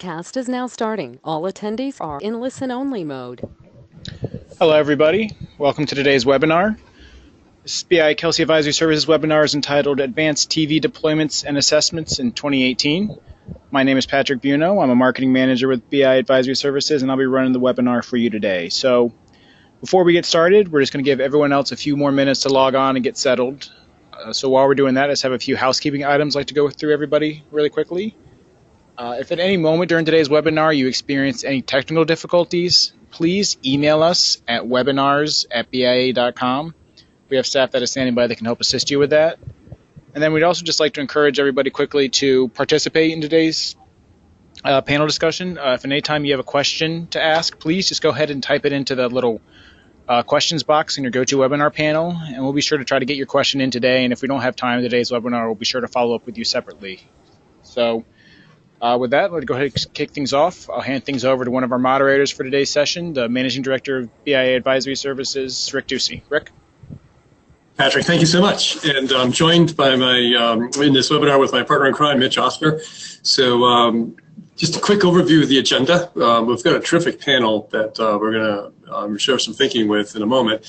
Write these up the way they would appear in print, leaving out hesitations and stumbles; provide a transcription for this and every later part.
broadcast is now starting. All attendees are in listen-only mode. Hello, everybody. Welcome to today's webinar. This is BI Kelsey Advisory Services webinar is entitled Advanced TV Deployments and Assessments in 2018. My name is Patrick Buno. I'm a marketing manager with BI Advisory Services, and I'll be running the webinar for you today. So before we get started, we're just going to give everyone else a few more minutes to log on and get settled. So while we're doing that, I just have a few housekeeping items I'd like to go through everybody really quickly. If at any moment during today's webinar you experience any technical difficulties, please email us at webinars@bia.com. We have staff that is standing by that can help assist you with that. And then we'd also just like to encourage everybody quickly to participate in today's panel discussion. If at any time you have a question to ask, please just go ahead and type it into the little questions box in your GoToWebinar panel, and we'll be sure to try to get your question in today. And if we don't have time in today's webinar, we'll be sure to follow up with you separately. So with that, let's go ahead and kick things off. I'll hand things over to one of our moderators for today's session, the Managing Director of BIA Advisory Services, Rick Ducey. Rick? Patrick, thank you so much. And I'm joined by my in this webinar with my partner in crime, Mitch Oscar. So just a quick overview of the agenda. We've got a terrific panel that we're going to share some thinking with in a moment.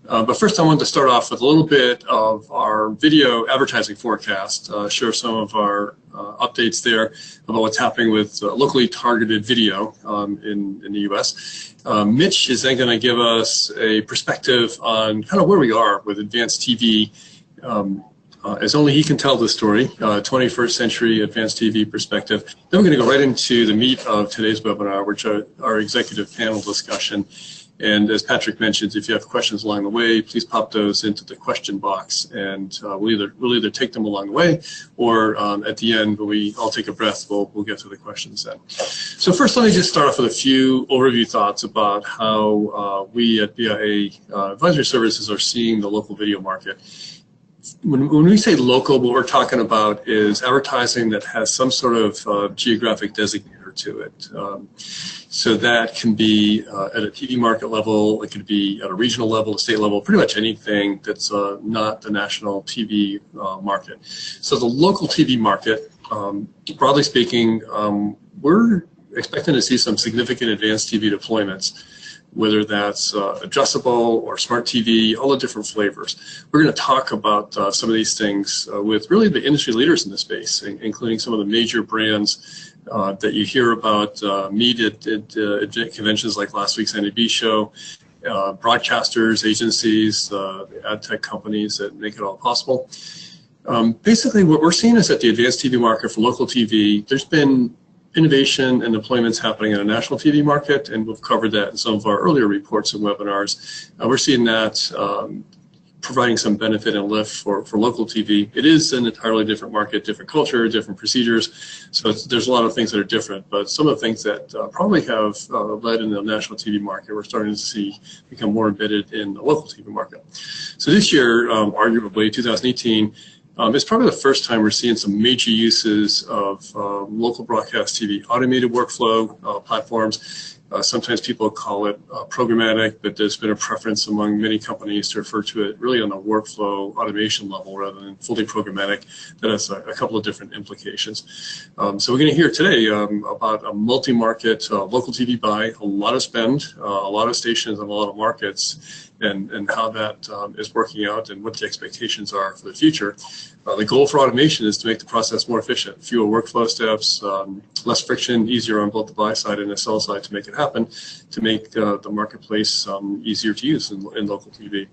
But first, I wanted to start off with a little bit of our video advertising forecast, share some of our updates there about what's happening with locally targeted video in the U.S. Mitch is then going to give us a perspective on kind of where we are with advanced TV, as only he can tell the story, 21st century advanced TV perspective. Then we're going to go right into the meat of today's webinar, which are our executive panel discussion. And as Patrick mentioned, if you have questions along the way, please pop those into the question box, and we'll either take them along the way, or at the end, when we all take a breath, we'll get to the questions then. So first, let me just start off with a few overview thoughts about how we at BIA Advisory Services are seeing the local video market. When we say local, what we're talking about is advertising that has some sort of geographic designator to it. So that can be at a TV market level, it could be at a regional level, a state level, pretty much anything that's not the national TV market. So the local TV market, broadly speaking, we're expecting to see some significant advanced TV deployments, whether that's adjustable or smart TV, all the different flavors. We're going to talk about some of these things with really the industry leaders in the space, including some of the major brands that you hear about meet at conventions like last week's NAB show, broadcasters, agencies, ad tech companies that make it all possible. Basically, what we're seeing is that the advanced TV market for local TV, there's been innovation and deployments happening in a national TV market, and we've covered that in some of our earlier reports and webinars. We're seeing that providing some benefit and lift for local TV. It is an entirely different market, different culture, different procedures, so there's a lot of things that are different, but some of the things that probably have led in the national TV market, we're starting to see become more embedded in the local TV market. So this year, arguably 2018, it's probably the first time we're seeing some major uses of local broadcast TV automated workflow platforms. Sometimes people call it programmatic, but there's been a preference among many companies to refer to it really on a workflow automation level rather than fully programmatic. That has a couple of different implications. So we're going to hear today about a multi-market local TV buy, a lot of spend, a lot of stations and a lot of markets, and how that is working out and what the expectations are for the future. The goal for automation is to make the process more efficient, fewer workflow steps, less friction, easier on both the buy side and the sell side to make it happen, to make the marketplace easier to use in local TV.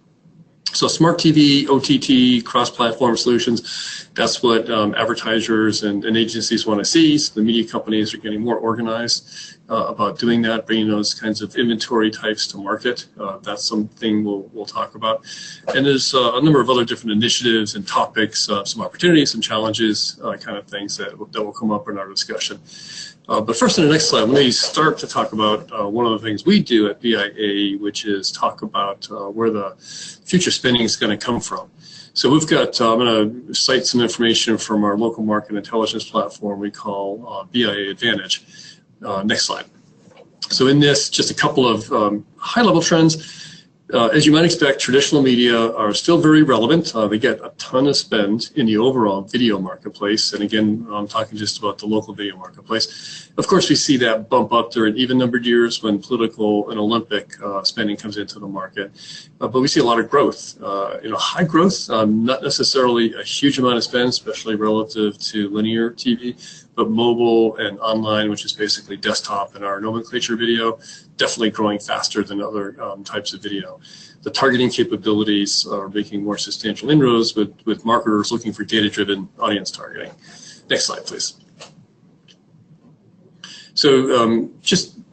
So smart TV, OTT, cross-platform solutions, that's what advertisers and agencies want to see. So the media companies are getting more organized about doing that, bringing those kinds of inventory types to market. That's something we'll talk about. And there's a number of other different initiatives and topics, some opportunities, some challenges, kind of things that will come up in our discussion. But first, in the next slide, let me start to talk about one of the things we do at BIA, which is talk about where the future spending is going to come from. So we've got, I'm going to cite some information from our local market intelligence platform we call BIA Advantage. Next slide. So in this, just a couple of high-level trends. As you might expect, traditional media are still very relevant. They get a ton of spend in the overall video marketplace. And again, I'm talking just about the local video marketplace. Of course, we see that bump up during even-numbered years when political and Olympic spending comes into the market. But we see a lot of growth. High growth, not necessarily a huge amount of spend, especially relative to linear TV, but mobile and online, which is basically desktop and our nomenclature video, definitely growing faster than other types of video. The targeting capabilities are making more substantial inroads with marketers looking for data-driven audience targeting. Next slide, please. So I'm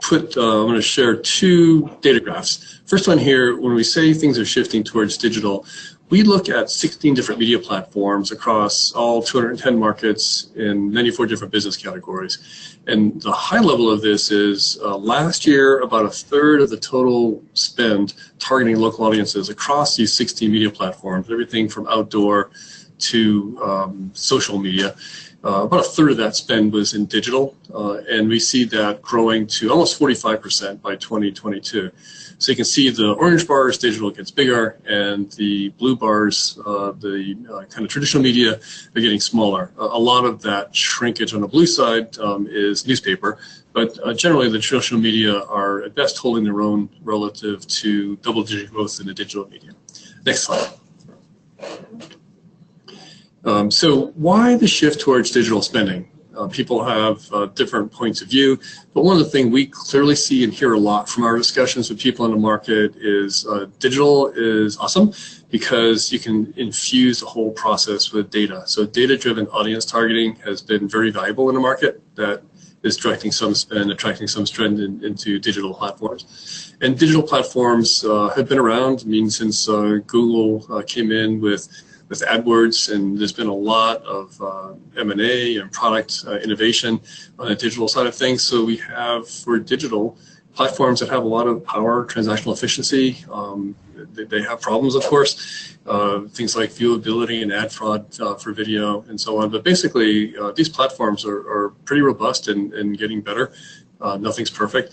going to share two data graphs. First one here, when we say things are shifting towards digital, we look at 16 different media platforms across all 210 markets in 94 different business categories. And the high level of this is last year, about a third of the total spend targeting local audiences across these 16 media platforms, everything from outdoor to social media. About a third of that spend was in digital, and we see that growing to almost 45% by 2022. So you can see the orange bars, digital gets bigger, and the blue bars, kind of traditional media, are getting smaller. A lot of that shrinkage on the blue side is newspaper, but generally the traditional media are at best holding their own relative to double-digit growth in the digital media. Next slide. So why the shift towards digital spending? People have different points of view, but one of the things we clearly see and hear a lot from our discussions with people in the market is digital is awesome because you can infuse the whole process with data. So data-driven audience targeting has been very valuable in the market. That is directing some spend, attracting some spend into digital platforms. And digital platforms have been around, since Google came in with AdWords, and there's been a lot of M&A and product innovation on the digital side of things. So we have, for digital, platforms that have a lot of power, transactional efficiency. They have problems, of course, things like viewability and ad fraud for video and so on. But basically, these platforms are pretty robust and getting better. Nothing's perfect.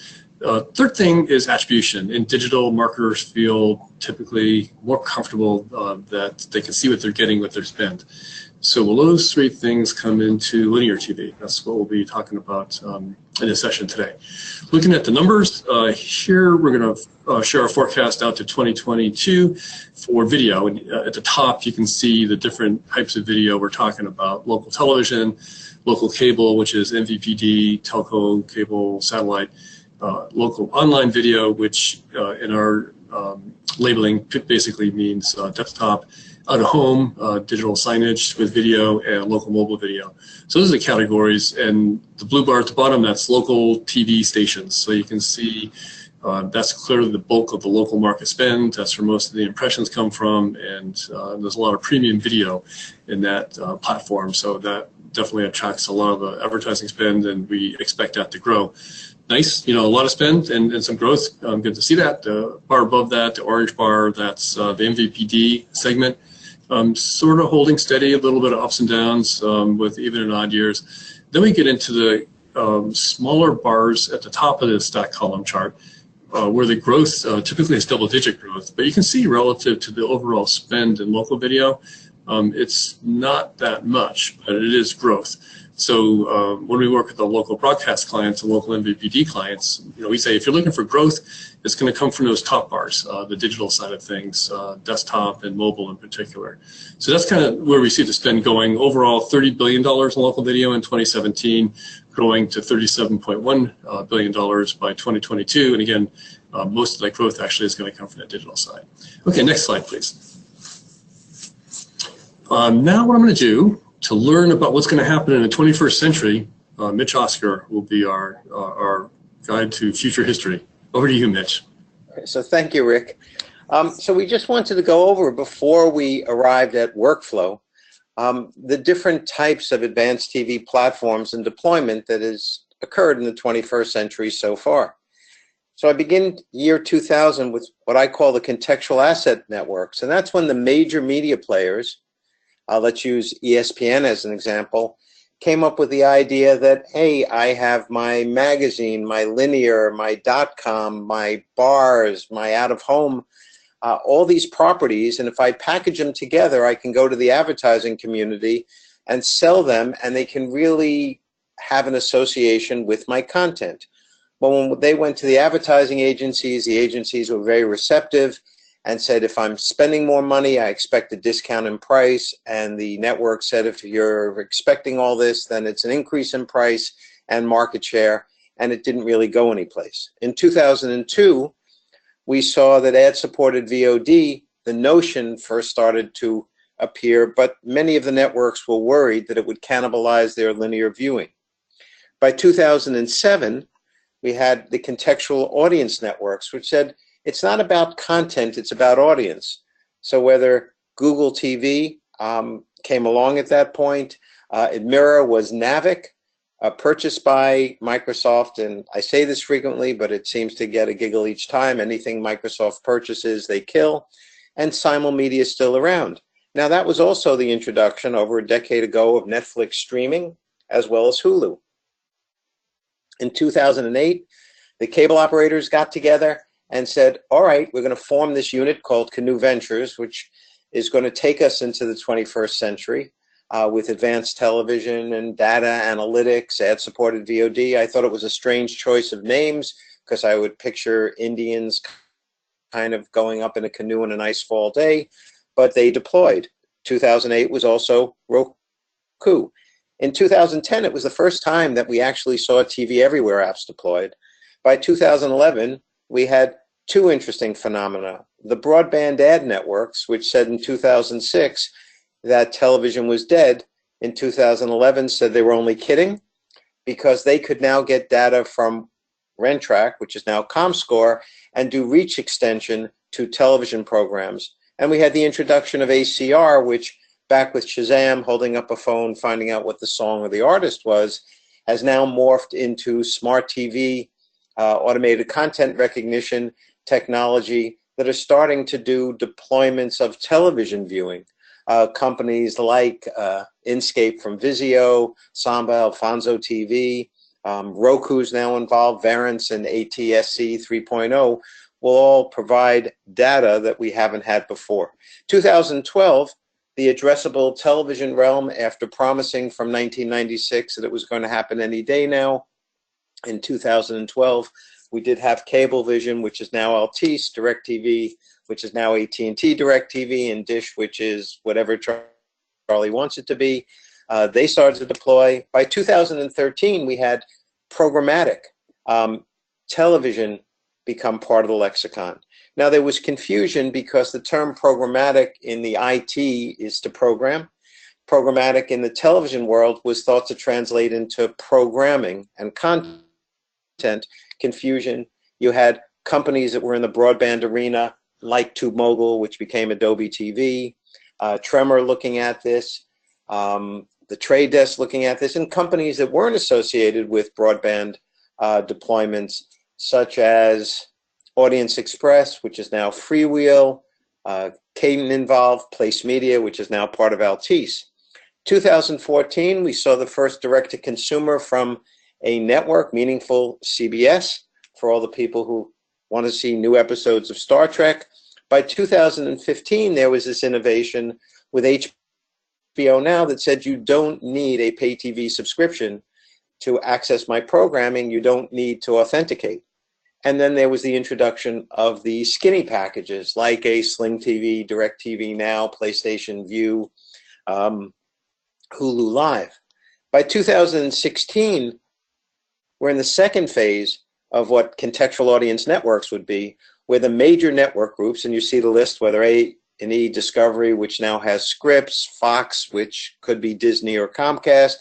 Third thing is attribution. In digital, marketers feel typically more comfortable that they can see what they're getting with their spend. So will those three things come into linear TV? That's what we'll be talking about in this session today. Looking at the numbers, here we're going to share our forecast out to 2022 for video. And at the top, you can see the different types of video we're talking about. Local television, local cable, which is MVPD, telco, cable, satellite, local online video, which in our labeling basically means desktop, out-of-home, digital signage with video, and local mobile video. So those are the categories, and the blue bar at the bottom, that's local TV stations. So you can see that's clearly the bulk of the local market spend. That's where most of the impressions come from, and there's a lot of premium video in that platform. So that definitely attracts a lot of the advertising spend, and we expect that to grow. Nice, a lot of spend and some growth. Good to see that. The bar above that, the orange bar, that's the MVPD segment. Sort of holding steady, a little bit of ups and downs with even and odd years. Then we get into the smaller bars at the top of this stack column chart, where the growth typically is double-digit growth. But you can see relative to the overall spend in local video, it's not that much, but it is growth. So when we work with the local broadcast clients and local MVPD clients, we say if you're looking for growth, it's going to come from those top bars, the digital side of things, desktop and mobile in particular. So that's kind of where we see the spend going. Overall, $30 billion in local video in 2017, growing to $37.1 billion by 2022. And again, most of that growth actually is going to come from the digital side. Okay, next slide, please. Now what I'm going to do to learn about what's going to happen in the 21st century, Mitch Oscar will be our guide to future history. Over to you, Mitch. So thank you, Rick. So we just wanted to go over, before we arrived at workflow, the different types of advanced TV platforms and deployment that has occurred in the 21st century so far. So I begin year 2000 with what I call the contextual asset networks, and that's when the major media players, let's use ESPN as an example, came up with the idea that, hey, I have my magazine, my linear, my .com, my bars, my out-of-home all these properties, and if I package them together, I can go to the advertising community and sell them, and they can really have an association with my content. But when they went to the advertising agencies, the agencies were very receptive and said, if I'm spending more money, I expect a discount in price. And the network said, if you're expecting all this, then it's an increase in price and market share. And it didn't really go anyplace. In 2002, we saw that ad-supported VOD, the notion first started to appear, but many of the networks were worried that it would cannibalize their linear viewing. By 2007, we had the contextual audience networks, which said, it's not about content, it's about audience. So whether Google TV came along at that point, Admira was Navic, purchased by Microsoft, and I say this frequently, but it seems to get a giggle each time. Anything Microsoft purchases, they kill, and Simulmedia is still around. Now, that was also the introduction over a decade ago of Netflix streaming, as well as Hulu. In 2008, the cable operators got together and said, all right, we're going to form this unit called Canoe Ventures, which is going to take us into the 21st century with advanced television and data analytics, ad-supported VOD. I thought it was a strange choice of names because I would picture Indians kind of going up in a canoe on a nice fall day, but they deployed. 2008 was also Roku. In 2010, it was the first time that we actually saw TV Everywhere apps deployed. By 2011, we had two interesting phenomena. The broadband ad networks, which said in 2006 that television was dead, in 2011 said they were only kidding because they could now get data from Rentrack, which is now Comscore, and do reach extension to television programs. And we had the introduction of ACR, which back with Shazam holding up a phone, finding out what the song or the artist was, has now morphed into smart TV, automated content recognition technology that are starting to do deployments of television viewing. Companies like Inscape from Vizio, Samba, Alfonso TV, Roku's now involved, Verance and ATSC 3.0 will all provide data that we haven't had before. 2012, the addressable television realm, after promising from 1996 that it was going to happen any day now, in 2012, we did have Cablevision, which is now Altice, DirecTV, which is now AT&T DirecTV, and Dish, which is whatever Charlie wants it to be. They started to deploy. By 2013, we had programmatic television become part of the lexicon. Now, there was confusion because the term programmatic in the IT is to program. Programmatic in the television world was thought to translate into programming and content. Confusion. You had companies that were in the broadband arena, like TubeMogul, which became Adobe TV, Tremor looking at this, the Trade Desk looking at this, and companies that weren't associated with broadband deployments, such as Audience Express, which is now Freewheel, Cadent involved, Place Media, which is now part of Altice. 2014, we saw the first direct-to-consumer from a network, Meaningful CBS, for all the people who want to see new episodes of Star Trek. By 2015, there was this innovation with HBO Now that said you don't need a pay TV subscription to access my programming. You don't need to authenticate. And then there was the introduction of the skinny packages like a Sling TV, DirecTV Now, PlayStation Vue, Hulu Live. By 2016, we're in the second phase of what contextual audience networks would be, where the major network groups, and you see the list, whether A&E, Discovery, which now has Scripps, Fox, which could be Disney or Comcast,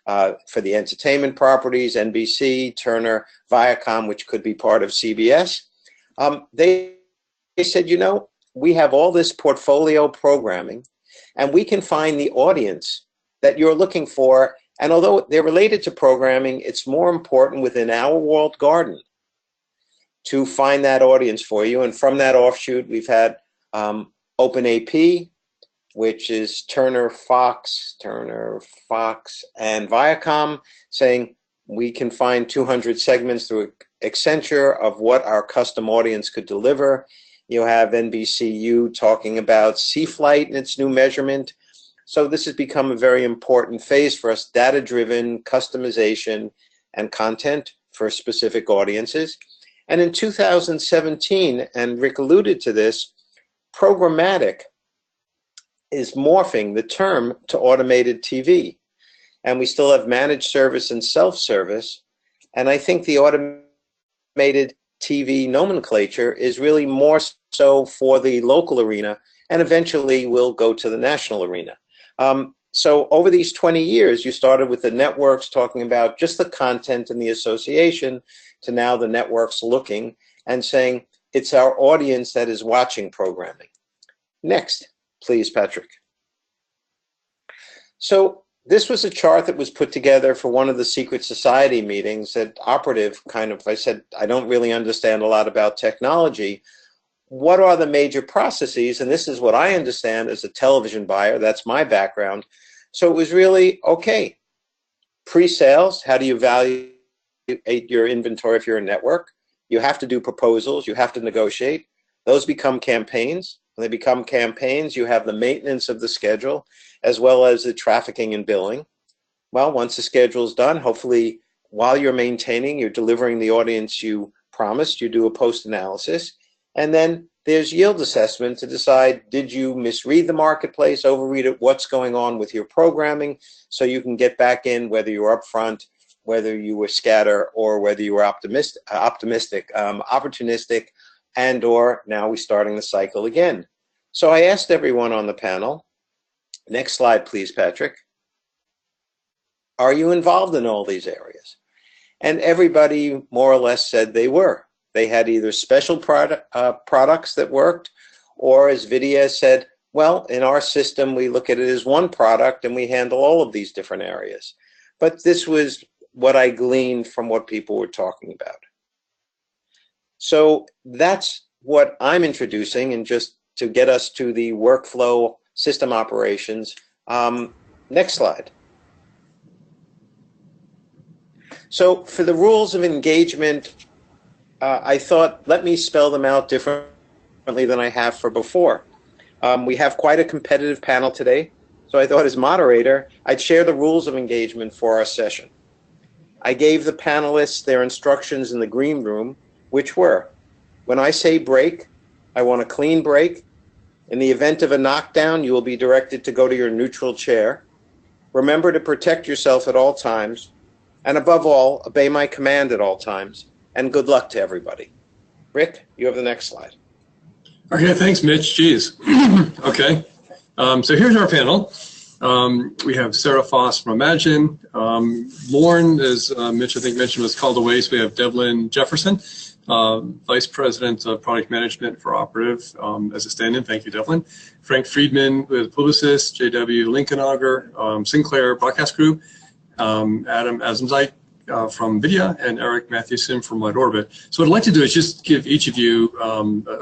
for the entertainment properties, NBC, Turner, Viacom, which could be part of CBS. They said, you know, we have all this portfolio programming, and we can find the audience that you're looking for. And although they're related to programming, it's more important within our walled garden to find that audience for you. And from that offshoot, we've had OpenAP, which is Turner, Fox, and Viacom, saying we can find 200 segments through Accenture of what our custom audience could deliver. You have NBCU talking about sea flight and its new measurement. So this has become a very important phase for us, data-driven customization and content for specific audiences. And in 2017, and Rick alluded to this, programmatic is morphing the term to automated TV. And we still have managed service and self-service. And I think the automated TV nomenclature is really more so for the local arena, and eventually will go to the national arena. So over these 20 years, you started with the networks talking about just the content and the association, to now the networks looking and saying, it's our audience that is watching programming. Next, please, Patrick. So this was a chart that was put together for one of the secret society meetings at Operative. I said, I don't really understand a lot about technology. What are the major processes? And this is what I understand as a television buyer. That's my background. So it was really, okay, pre-sales, how do you evaluate your inventory if you're a network? You have to do proposals. You have to negotiate. Those become campaigns. When they become campaigns, you have the maintenance of the schedule, as well as the trafficking and billing. Well, once the schedule is done, hopefully while you're maintaining, you're delivering the audience you promised, you do a post-analysis. And then there's yield assessment to decide, did you misread the marketplace, overread it, what's going on with your programming, so you can get back in, whether you're upfront, whether you were scatter, or whether you were opportunistic, and or now we're starting the cycle again. So I asked everyone on the panel, next slide please, Patrick, are you involved in all these areas? And everybody more or less said they were. They had either special products that worked, or as Vidya said, well, in our system, we look at it as one product and we handle all of these different areas. But this was what I gleaned from what people were talking about. So that's what I'm introducing, and just to get us to the workflow system operations. Next slide. So for the rules of engagement, I thought, let me spell them out differently than I have for before. We have quite a competitive panel today, so I thought as moderator, I'd share the rules of engagement for our session. I gave the panelists their instructions in the green room, which were, when I say break, I want a clean break. In the event of a knockdown, you will be directed to go to your neutral chair. Remember to protect yourself at all times, and above all, obey my command at all times. And good luck to everybody. Rick, you have the next slide. Okay, thanks, Mitch. Geez. Okay, so here's our panel. We have Sarah Foss from Imagine. Lauren, as Mitch I think mentioned, was called away. So we have Devlin Jefferson, Vice President of Product Management for Operative as a stand-in. Thank you, Devlin. Frank Friedman with Publicis, JW Linkenauger, Sinclair Broadcast Group, Adam Azamzeit from Vidya, and Eric Mathewson from Wide Orbit. So what I'd like to do is just give each of you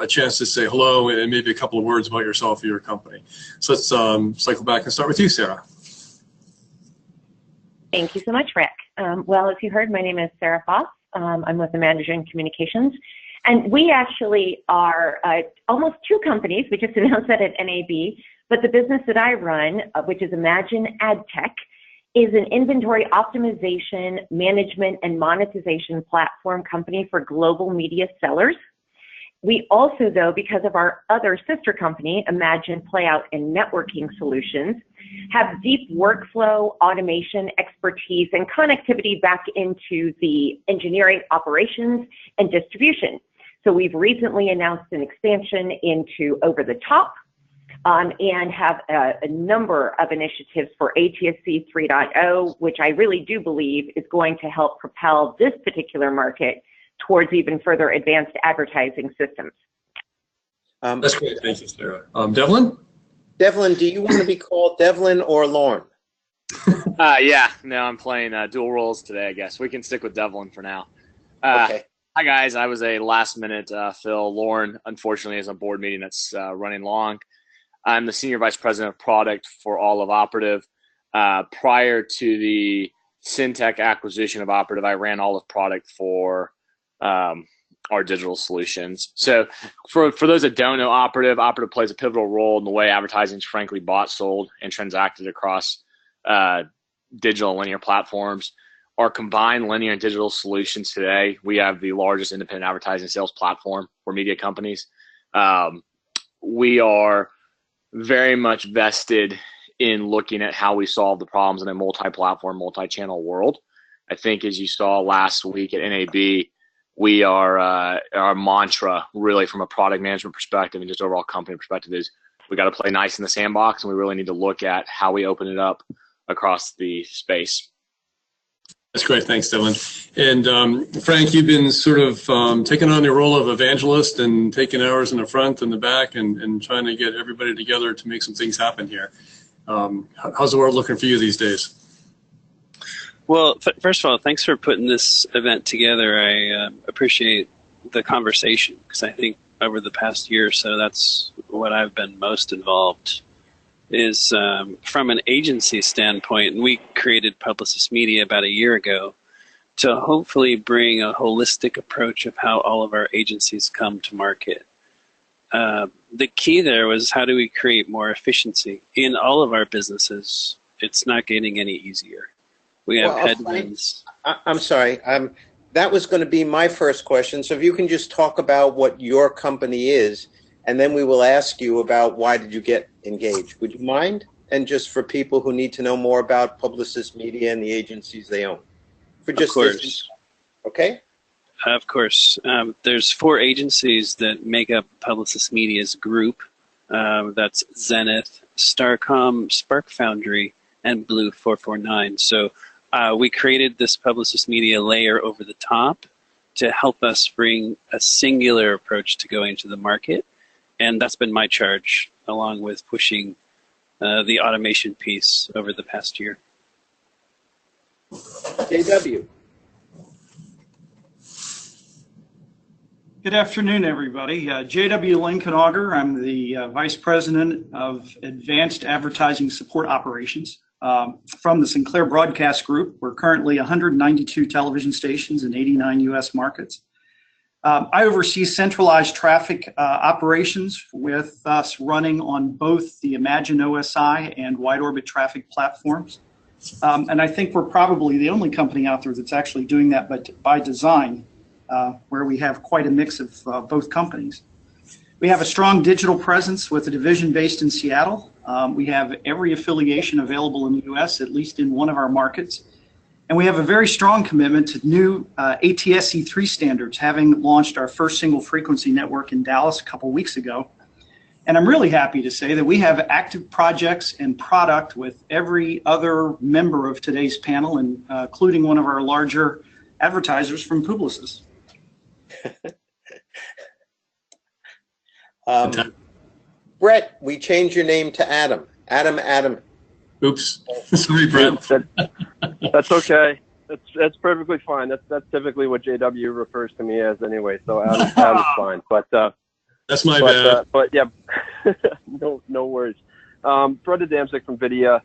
a chance to say hello and maybe a couple of words about yourself or your company. So let's cycle back and start with you, Sarah. Thank you so much, Rick. Well, as you heard, my name is Sarah Foss. I'm with Imagine Communications. And we actually are almost two companies. We just announced that at NAB. But the business that I run, which is Imagine AdTech, is an inventory optimization, management, and monetization platform company for global media sellers. We also, though, because of our other sister company, Imagine Playout and Networking Solutions, have deep workflow, automation, expertise, and connectivity back into the engineering, operations, and distribution. So we've recently announced an expansion into over-the-top, and have a number of initiatives for ATSC 3.0, which I really do believe is going to help propel this particular market towards even further advanced advertising systems. That's great. Thank you, Sarah. Devlin? Devlin, do you want to be called Devlin or Lauren? Yeah, no, I'm playing dual roles today, I guess. We can stick with Devlin for now. Okay. Hi, guys. I was a last-minute fill. Lauren, unfortunately, is a board meeting that's running long. I'm the Senior Vice President of Product for all of Operative. Prior to the Syntec acquisition of Operative, I ran all of product for our digital solutions. So for those that don't know Operative plays a pivotal role in the way advertising is frankly bought, sold, and transacted across digital and linear platforms. Our combined linear and digital solutions today, we have the largest independent advertising sales platform for media companies. We are very very vested in looking at how we solve the problems in a multi-platform, multi-channel world. I think as you saw last week at NAB, we are our mantra really from a product management perspective and just overall company perspective is we got to play nice in the sandbox, and we really need to look at how we open it up across the space. That's great. Thanks, Dylan. And Frank, you've been sort of taking on the role of evangelist and taking hours in the front and the back and trying to get everybody together to make some things happen here. How's the world looking for you these days? Well, first of all, thanks for putting this event together. I appreciate the conversation because I think over the past year or so, that's what I've been most involved is from an agency standpoint, and we created Publicis Media about a year ago to hopefully bring a holistic approach of how all of our agencies come to market. The key there was how do we create more efficiency in all of our businesses? It's not getting any easier. We have headwinds. I'm sorry. That was going to be my first question. So if you can just talk about what your company is, and then we will ask you about why did you get engaged. Would you mind? And just for people who need to know more about Publicis Media and the agencies they own. For just of course. Okay? Of course. There's 4 agencies that make up Publicis Media's group. That's Zenith, Starcom, Spark Foundry, and Blue 449. So we created this Publicis Media layer over the top to help us bring a singular approach to going to the market. And that's been my charge, along with pushing the automation piece over the past year. JW. Good afternoon, everybody. JW Lincoln-Auger. I'm the Vice President of Advanced Advertising Support Operations from the Sinclair Broadcast Group. We're currently 192 television stations in 89 U.S. markets. I oversee centralized traffic operations with us running on both the Imagine OSI and Wide Orbit traffic platforms. And I think we're probably the only company out there that's actually doing that by design, where we have quite a mix of both companies. We have a strong digital presence with a division based in Seattle. We have every affiliation available in the U.S., at least in one of our markets. And we have a very strong commitment to new ATSC3 standards, having launched our first single frequency network in Dallas a couple weeks ago. And I'm really happy to say that we have active projects and product with every other member of today's panel, and including one of our larger advertisers from Publicis. Brett, we changed your name to Adam. Adam. Oops. Sorry, Brett. That's okay. That's perfectly fine. That's typically what JW refers to me as anyway. So Adam's fine. But that's my bad. But yeah, no worries. Fred Adamczyk from Videa.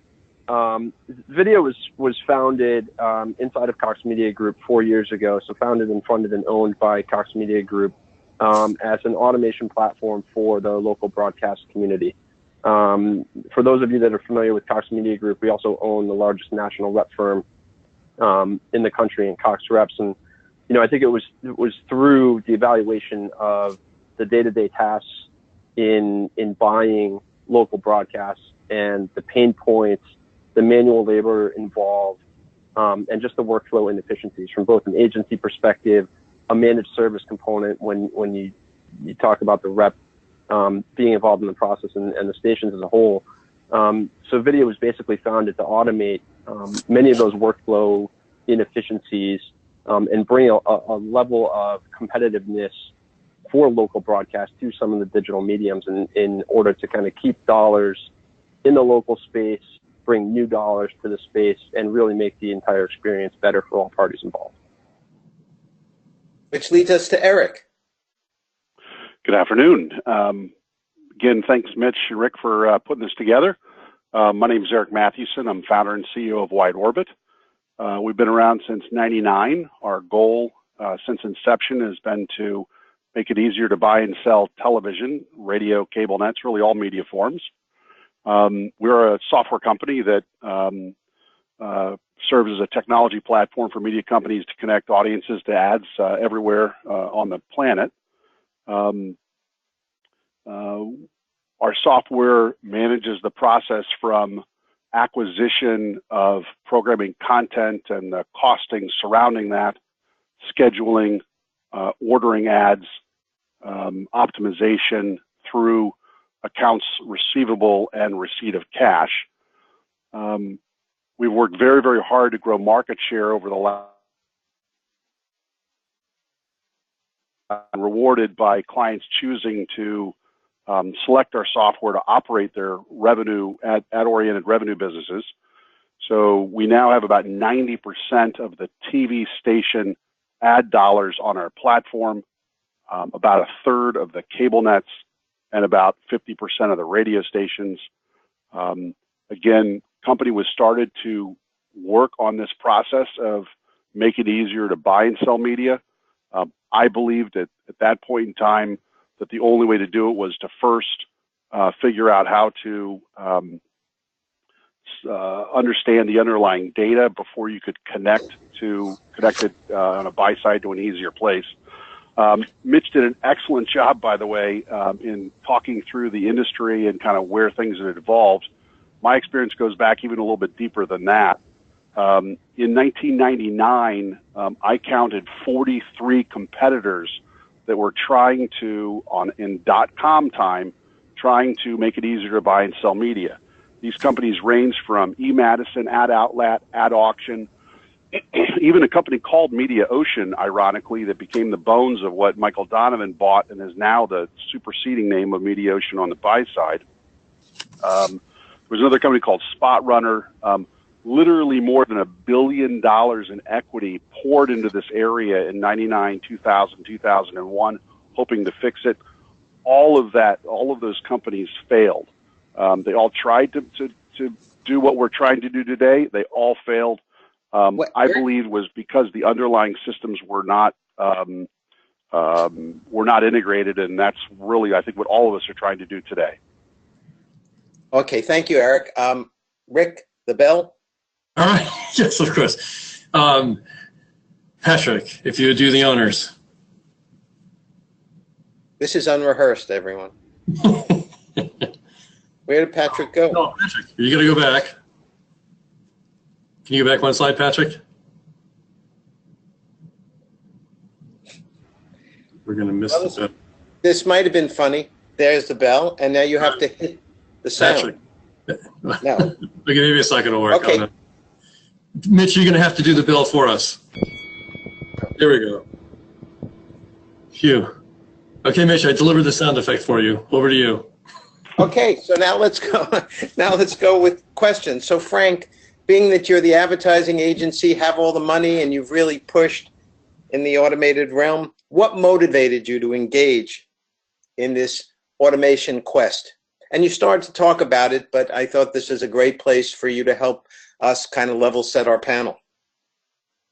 Videa was founded inside of Cox Media Group 4 years ago. So founded and funded and owned by Cox Media Group as an automation platform for the local broadcast community. For those of you that are familiar with Cox Media Group, we also own the largest national rep firm in the country in Cox Reps. And, I think it was through the evaluation of the day-to-day tasks in buying local broadcasts and the pain points, the manual labor involved, and just the workflow inefficiencies from both an agency perspective, a managed service component when you talk about the rep being involved in the process and the stations as a whole. So Videa was basically founded to automate many of those workflow inefficiencies and bring a level of competitiveness for local broadcast to some of the digital mediums in order to kind of keep dollars in the local space, bring new dollars to the space, and really make the entire experience better for all parties involved. Which leads us to Eric. Good afternoon. Again, thanks, Mitch and Rick, for putting this together. My name is Eric Mathewson. I'm founder and CEO of Wide Orbit. We've been around since '99. Our goal since inception has been to make it easier to buy and sell television, radio, cable nets, really all media forms. We're a software company that serves as a technology platform for media companies to connect audiences to ads everywhere on the planet. Our software manages the process from acquisition of programming content and the costing surrounding that, scheduling, ordering ads, optimization through accounts receivable and receipt of cash. We've worked very, very hard to grow market share over the last rewarded by clients choosing to select our software to operate their revenue, ad-oriented revenue businesses. So we now have about 90% of the TV station ad dollars on our platform, about a third of the cable nets, and about 50% of the radio stations. Again, company was started to work on this process of make it easier to buy and sell media. I believed at that point in time that the only way to do it was to first figure out how to understand the underlying data before you could connect it on a buy side to an easier place. Mitch did an excellent job, by the way, in talking through the industry and kind of where things had evolved. My experience goes back even a little bit deeper than that. In 1999, I counted 43 competitors that were trying to, in .com time, trying to make it easier to buy and sell media. These companies range from eMadison, Ad Outlet, Ad Auction, even a company called MediaOcean, ironically, that became the bones of what Michael Donovan bought and is now the superseding name of MediaOcean on the buy side. There was another company called SpotRunner. Literally more than $1 billion in equity poured into this area in 99, 2000, 2001, hoping to fix it. All of those companies failed. They all tried to do what we're trying to do today. They all failed. I believe was because the underlying systems were not integrated, and that's really, I think, what all of us are trying to do today. Okay, thank you, Eric. Rick, the bell? All right, yes, of course. Patrick, if you would do the honors. This is unrehearsed, everyone. Where did Patrick go? No, Patrick, are you going to go back? Can you go back one slide, Patrick? We're going to miss the bell. This might have been funny. There's the bell, and now you have to hit the sound. Patrick. No. Okay, maybe a second will work. Okay. Mitch, you're going to have to do the bell for us. There we go. Phew. Okay, Mitch, I delivered the sound effect for you. Over to you. Okay, so now let's go. Now let's go with questions. So, Frank, being that you're the advertising agency, have all the money, and you've really pushed in the automated realm, what motivated you to engage in this automation quest? And you started to talk about it, but I thought this is a great place for you to help us kind of level set our panel.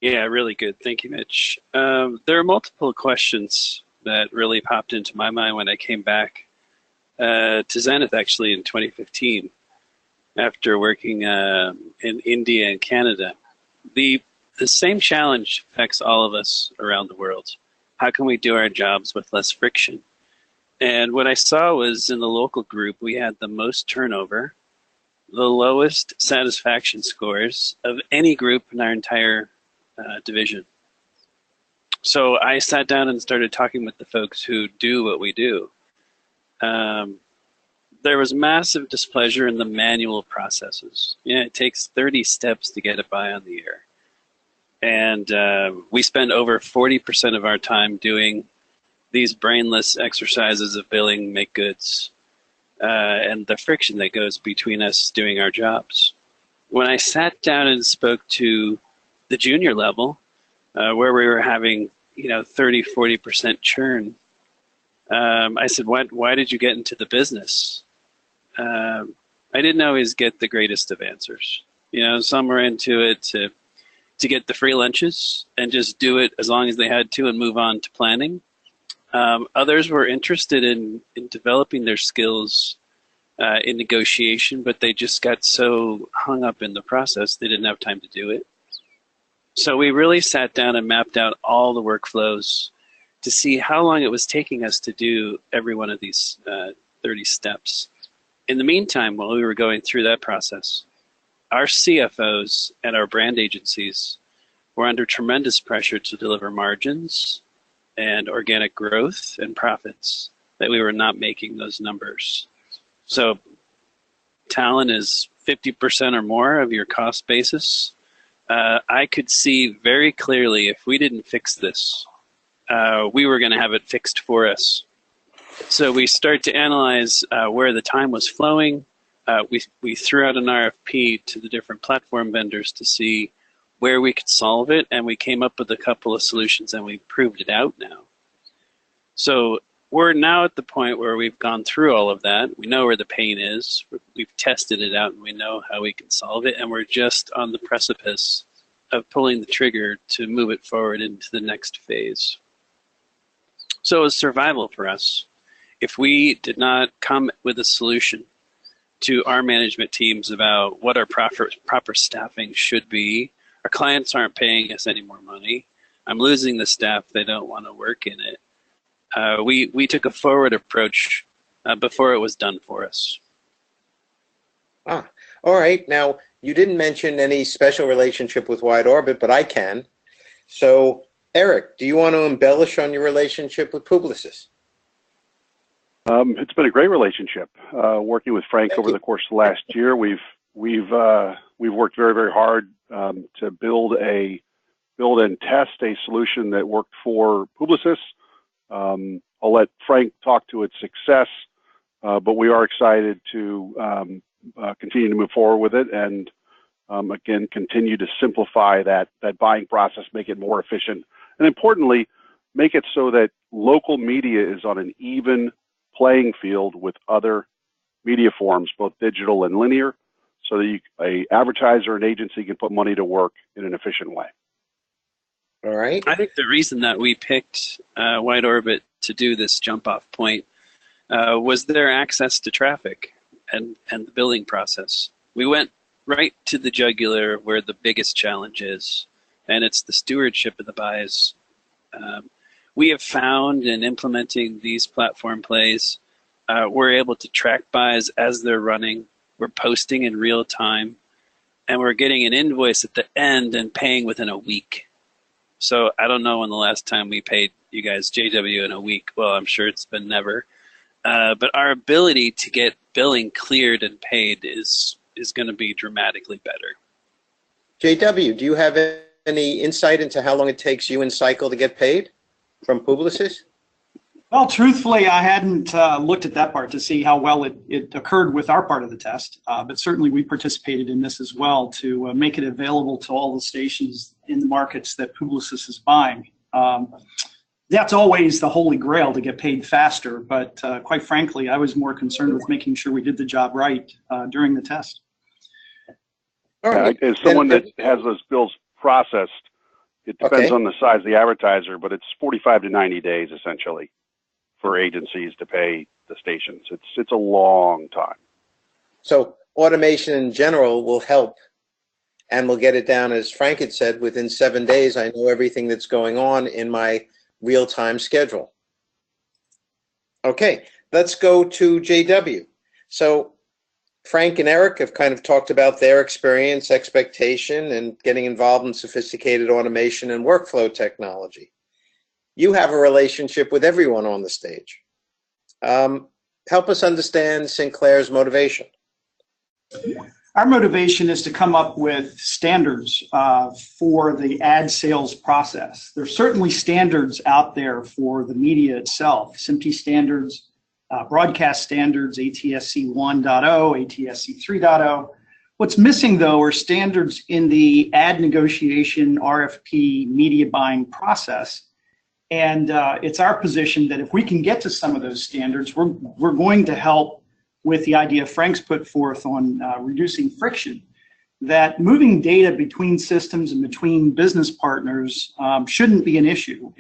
Yeah, really good. Thank you, Mitch. There are multiple questions that really popped into my mind when I came back to Zenith, actually, in 2015, after working in India and Canada. The same challenge affects all of us around the world. How can we do our jobs with less friction? And what I saw was in the local group, we had the most turnover, the lowest satisfaction scores of any group in our entire division. So I sat down and started talking with the folks who do what we do. There was massive displeasure in the manual processes. It takes 30 steps to get a buy on the air. And we spend over 40% of our time doing these brainless exercises of billing, make goods, and the friction that goes between us doing our jobs. When I sat down and spoke to the junior level, where we were having 30, 40% churn, I said, why did you get into the business? I didn't always get the greatest of answers. Some were into it to to get the free lunches and just do it as long as they had to and move on to planning. Others were interested in developing their skills in negotiation, but they just got so hung up in the process they didn't have time to do it. So we really sat down and mapped out all the workflows to see how long it was taking us to do every one of these 30 steps. In the meantime, while we were going through that process, our CFOs and our brand agencies were under tremendous pressure to deliver margins and organic growth and profits that we were not making those numbers. So talent is 50% or more of your cost basis. I could see very clearly if we didn't fix this, we were going to have it fixed for us. So we started to analyze where the time was flowing. We threw out an RFP to the different platform vendors to see where we could solve it, and we came up with a couple of solutions, and we proved it out now. So we're now at the point where we've gone through all of that. We know where the pain is. We've tested it out, and we know how we can solve it, and we're just on the precipice of pulling the trigger to move it forward into the next phase. So it was survival for us. If we did not come with a solution to our management teams about what our proper staffing should be, our clients aren't paying us any more money, I'm losing the staff, they don't want to work in it. We took a forward approach before it was done for us. All right. Now, you didn't mention any special relationship with Wide Orbit, but I can. So, Eric, do you want to embellish on your relationship with Publicis? It's been a great relationship. Working with Frank over the course of the last year, we've worked very, very hard to build and test a solution that worked for Publicis. I'll let Frank talk to its success, but we are excited to continue to move forward with it and again continue to simplify that buying process, make it more efficient, and importantly, make it so that local media is on an even playing field with other media forms, both digital and linear, so that an advertiser and agency can put money to work in an efficient way. All right. I think the reason that we picked Wide Orbit to do this jump-off point was their access to traffic and the billing process. We went right to the jugular where the biggest challenge is, and it's the stewardship of the buys. We have found in implementing these platform plays, we're able to track buys as they're running. We're posting in real time, and we're getting an invoice at the end and paying within a week. So I don't know when the last time we paid you guys JW in a week. Well, I'm sure it's been never. But our ability to get billing cleared and paid is going to be dramatically better. JW, do you have any insight into how long it takes you and Cycle to get paid from Publicis? Well, truthfully, I hadn't looked at that part to see how well it occurred with our part of the test, but certainly we participated in this as well to make it available to all the stations in the markets that Publicis is buying. That's always the holy grail, to get paid faster, but quite frankly, I was more concerned with making sure we did the job right during the test. All right. As someone that has those bills processed, it depends on the size of the advertiser, but it's 45 to 90 days essentially for agencies to pay the stations. It's a long time. So automation in general will help, and we'll get it down, as Frank had said, within 7 days. I know everything that's going on in my real-time schedule. Okay, let's go to JW. So Frank and Eric have kind of talked about their experience, expectation, and getting involved in sophisticated automation and workflow technology. You have a relationship with everyone on the stage. Help us understand Sinclair's motivation. Our motivation is to come up with standards for the ad sales process. There's certainly standards out there for the media itself, SMPTE standards, broadcast standards, ATSC 1.0, ATSC 3.0. What's missing, though, are standards in the ad negotiation, RFP, media buying process. And it's our position that if we can get to some of those standards, we're going to help with the idea Frank's put forth on reducing friction. that moving data between systems and between business partners shouldn't be an issue.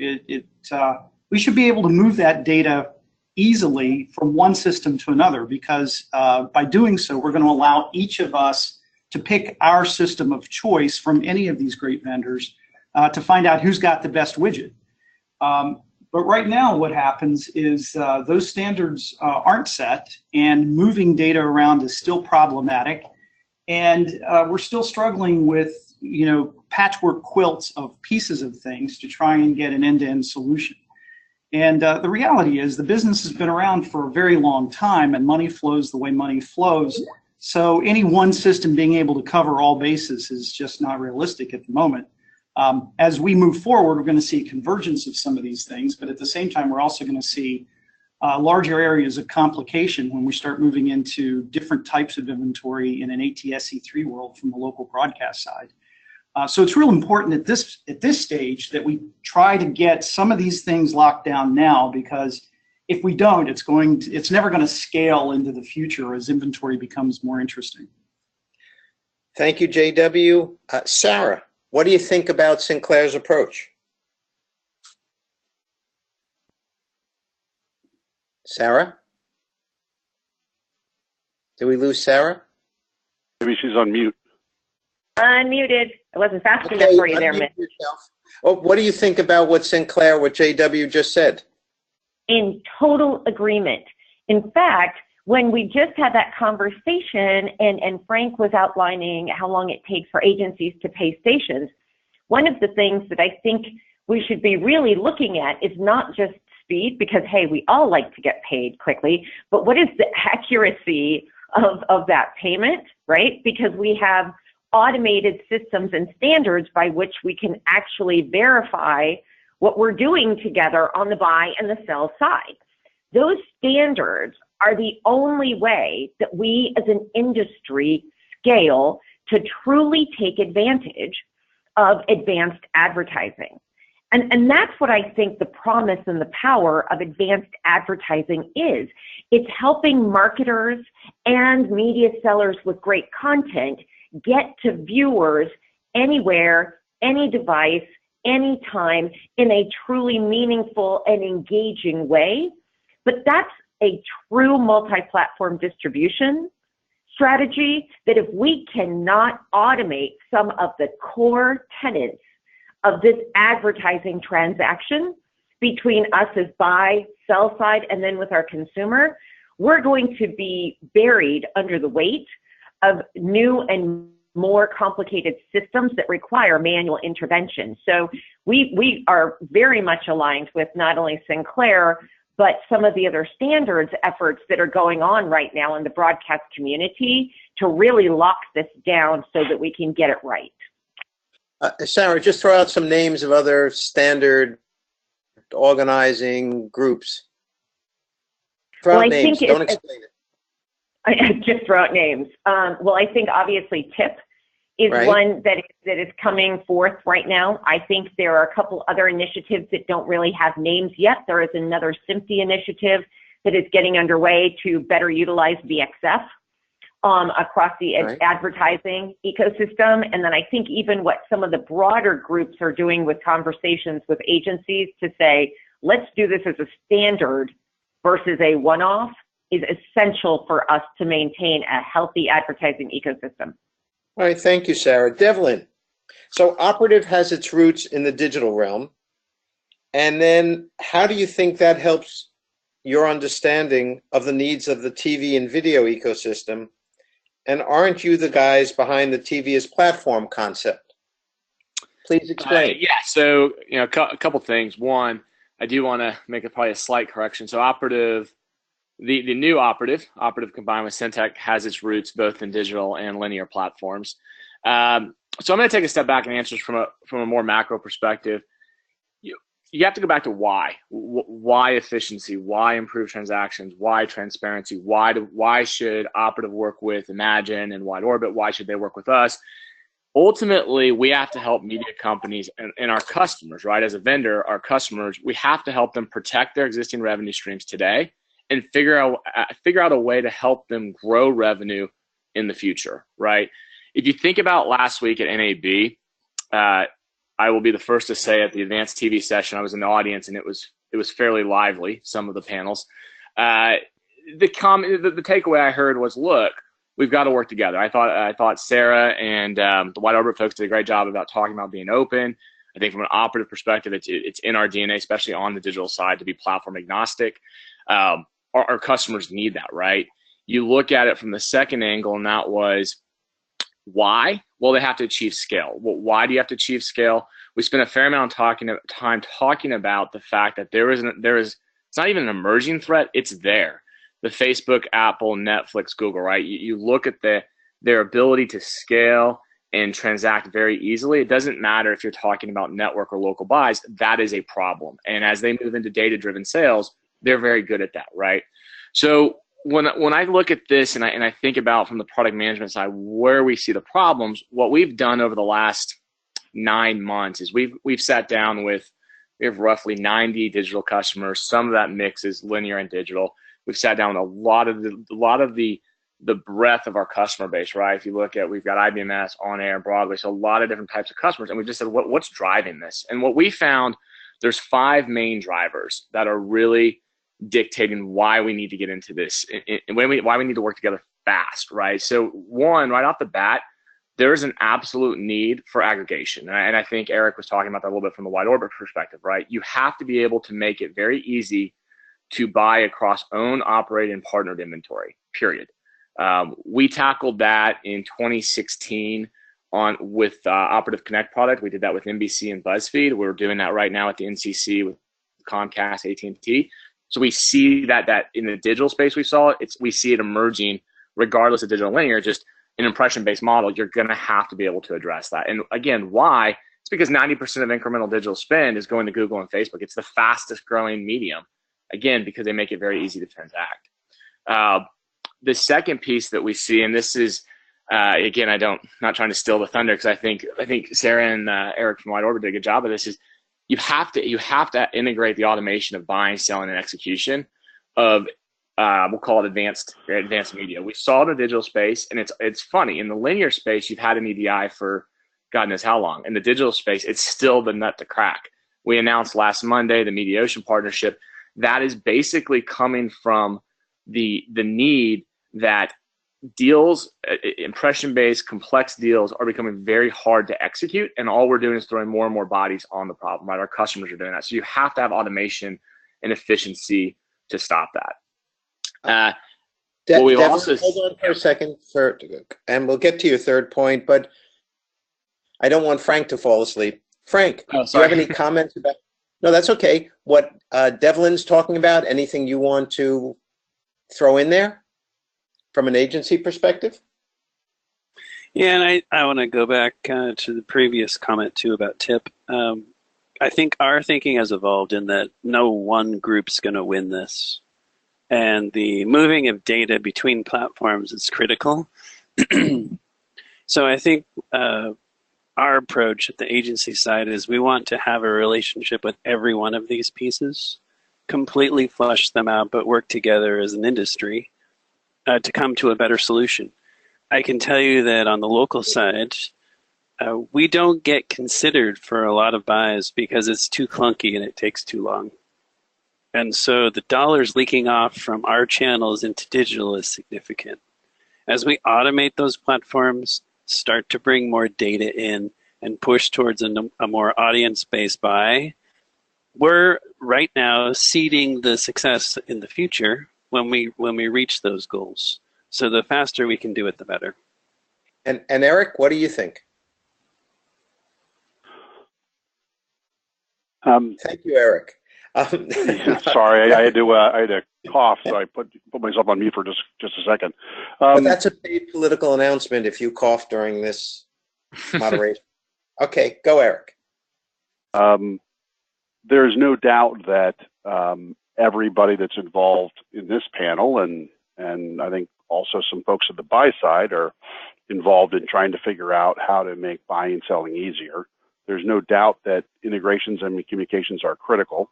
We should be able to move that data easily from one system to another, because by doing so, we're going to allow each of us to pick our system of choice from any of these great vendors to find out who's got the best widget. But right now, what happens is those standards aren't set, and moving data around is still problematic. And we're still struggling with, patchwork quilts of pieces of things to try and get an end-to-end solution. And the reality is the business has been around for a very long time, and money flows the way money flows. So any one system being able to cover all bases is just not realistic at the moment. As we move forward, we're going to see convergence of some of these things, but at the same time, we're also going to see larger areas of complication when we start moving into different types of inventory in an ATSC3 world from the local broadcast side. So it's real important at this stage that we try to get some of these things locked down now, because if we don't, it's never going to scale into the future as inventory becomes more interesting. Thank you, JW. Sarah, what do you think about Sinclair's approach? Sarah? Did we lose Sarah? Maybe she's on mute. Unmuted. I wasn't fast enough for you there, Mitch. Oh, what do you think about what JW just said? In total agreement. In fact, when we just had that conversation and Frank was outlining how long it takes for agencies to pay stations, one of the things that I think we should be really looking at is not just speed, because, hey, we all like to get paid quickly, but what is the accuracy of that payment, right? Because we have automated systems and standards by which we can actually verify what we're doing together on the buy and the sell side. Those standards are the only way that we as an industry scale to truly take advantage of advanced advertising. And that's what I think the promise and the power of advanced advertising is. It's helping marketers and media sellers with great content get to viewers anywhere, any device, anytime, in a truly meaningful and engaging way. But that's a true multi-platform distribution strategy that if we cannot automate some of the core tenets of this advertising transaction between us as buy, sell side, and then with our consumer, we're going to be buried under the weight of new and more complicated systems that require manual intervention. So we are very much aligned with not only Sinclair, but some of the other standards efforts that are going on right now in the broadcast community to really lock this down so that we can get it right. Sarah, just throw out some names of other standard organizing groups. Throw out names, don't explain it. I just throw out names. Well, I think obviously TIP is one that is coming forth right now. I think there are a couple other initiatives that don't really have names yet. There is another SMPTE initiative that is getting underway to better utilize VXF across the advertising ecosystem. And then I think even what some of the broader groups are doing with conversations with agencies to say, let's do this as a standard versus a one-off, is essential for us to maintain a healthy advertising ecosystem. All right, thank you, Sarah. Devlin, so Operative has its roots in the digital realm. And then how do you think that helps your understanding of the needs of the TV and video ecosystem? And aren't you the guys behind the TV as platform concept? Please explain. Yeah, so a couple things. One, I do want to make probably a slight correction. So Operative, the new Operative combined with Syntec, has its roots both in digital and linear platforms. So I'm going to take a step back and answer from a more macro perspective. You have to go back to why. Why efficiency? Why improve transactions? Why transparency? Why should Operative work with Imagine and Wide Orbit? Why should they work with us? Ultimately, we have to help media companies and our customers, right? As a vendor, our customers, we have to help them protect their existing revenue streams today and figure out a way to help them grow revenue in the future, right? if you think about last week at NAB, I will be the first to say at the Advanced TV session, I was in the audience and it was fairly lively, some of the panels. The takeaway I heard was, look, we've got to work together. I thought Sarah and the White Orbit folks did a great job about talking about being open. I think from an operative perspective, it's in our DNA, especially on the digital side, to be platform agnostic. Our customers need that, right? You look at it from the second angle, and that was why? Well, they have to achieve scale. Well, why do you have to achieve scale? We spent a fair amount of time talking about the fact that it's not even an emerging threat, it's there. The Facebook, Apple, Netflix, Google, right? You look at their ability to scale and transact very easily. It doesn't matter if you're talking about network or local buys, that is a problem. And as they move into data-driven sales, they're very good at that, right? So when I look at this and I think about from the product management side where we see the problems, what we've done over the last 9 months is we've sat down we have roughly 90 digital customers. Some of that mix is linear and digital. We've sat down with a lot of the breadth of our customer base, right? If you look at, we've got IBMS, On Air, Broadway, so a lot of different types of customers. And we just said, what's driving this? And what we found, there's 5 main drivers that are really dictating why we need to get into this and why we need to work together fast, right? So one, right off the bat, there's an absolute need for aggregation. And I think Eric was talking about that a little bit from the White Orbit perspective, right? You have to be able to make it very easy to buy across owned, operated, and partnered inventory, period. We tackled that in 2016 with Operative Connect product. We did that with NBC and BuzzFeed. We're doing that right now at the NCC with Comcast, AT&T. So we see that in the digital space we see it emerging regardless of digital linear, just an impression-based model. You're going to have to be able to address that. And again, why? It's because 90% of incremental digital spend is going to Google and Facebook. It's the fastest growing medium, again, because they make it very easy to transact. The second piece that we see, and this is, again, not trying to steal the thunder, because I think Sarah and Eric from White Orbit did a good job of this, is you have to integrate the automation of buying, selling, and execution of we'll call it advanced media. We saw it in the digital space, and it's funny. In the linear space, you've had an EDI for God knows how long. In the digital space, it's still the nut to crack. We announced last Monday the Mediaocean partnership. That is basically coming from the need that deals, impression-based, complex deals are becoming very hard to execute, and all we're doing is throwing more and more bodies on the problem, right? Our customers are doing that. So you have to have automation and efficiency to stop that. Devin, hold on for a second, and we'll get to your third point, but I don't want Frank to fall asleep. Frank, do you have any comments about? No, that's okay. What Devlin's talking about, anything you want to throw in there from an agency perspective? Yeah, and I want to go back to the previous comment too about TIP. I think our thinking has evolved in that no one group's going to win this. And the moving of data between platforms is critical. So I think our approach at the agency side is we want to have a relationship with every one of these pieces, completely flush them out, but work together as an industry to come to a better solution. I can tell you that on the local side, we don't get considered for a lot of buys because it's too clunky and it takes too long. And so the dollars leaking off from our channels into digital is significant. As we automate those platforms, start to bring more data in and push towards a more audience-based buy, we're right now seeding the success in the future when we reach those goals. So the faster we can do it, the better. And Eric, what do you think? Thank you, Eric. Sorry, I had to cough, so I put myself on mute for just a second. But that's a paid political announcement if you cough during this moderation. Okay, go, Eric. There's no doubt that everybody that's involved in this panel, and I think also some folks at the buy side, are involved in trying to figure out how to make buying and selling easier. There's no doubt that integrations and communications are critical.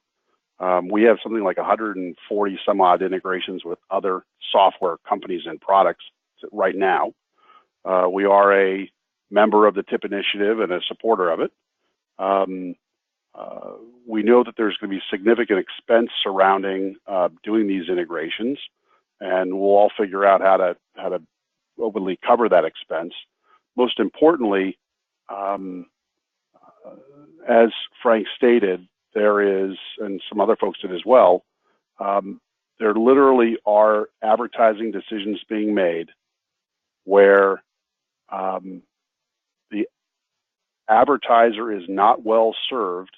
We have something like 140 some odd integrations with other software companies and products right now. We are a member of the TIP initiative and a supporter of it. We know that there's going to be significant expense surrounding doing these integrations, and we'll all figure out how to openly cover that expense. Most importantly, as Frank stated, there is, and some other folks did as well, there literally are advertising decisions being made where the advertiser is not well served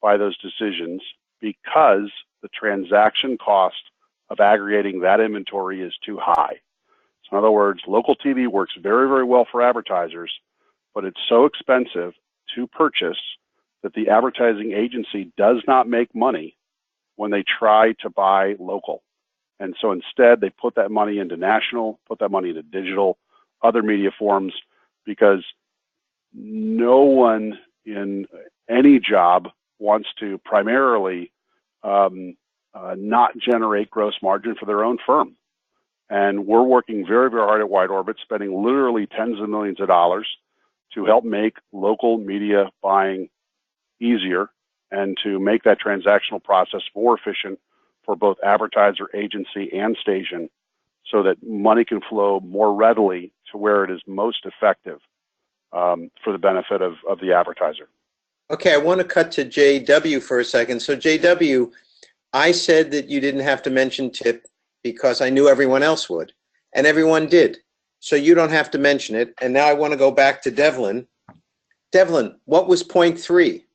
by those decisions because the transaction cost of aggregating that inventory is too high. So in other words, local TV works very, very well for advertisers, but it's so expensive to purchase that the advertising agency does not make money when they try to buy local. And so instead, they put that money into national, put that money into digital, other media forms, because no one in any job wants to primarily not generate gross margin for their own firm. And we're working very, very hard at Wide Orbit, spending literally tens of millions of dollars to help make local media buying easier and to make that transactional process more efficient for both advertiser, agency, and station, so that money can flow more readily to where it is most effective for the benefit of the advertiser. Okay, I want to cut to JW for a second. So JW, I said that you didn't have to mention TIP because I knew everyone else would, and everyone did. So you don't have to mention it. And now I want to go back to Devlin. Devlin, what was point 3?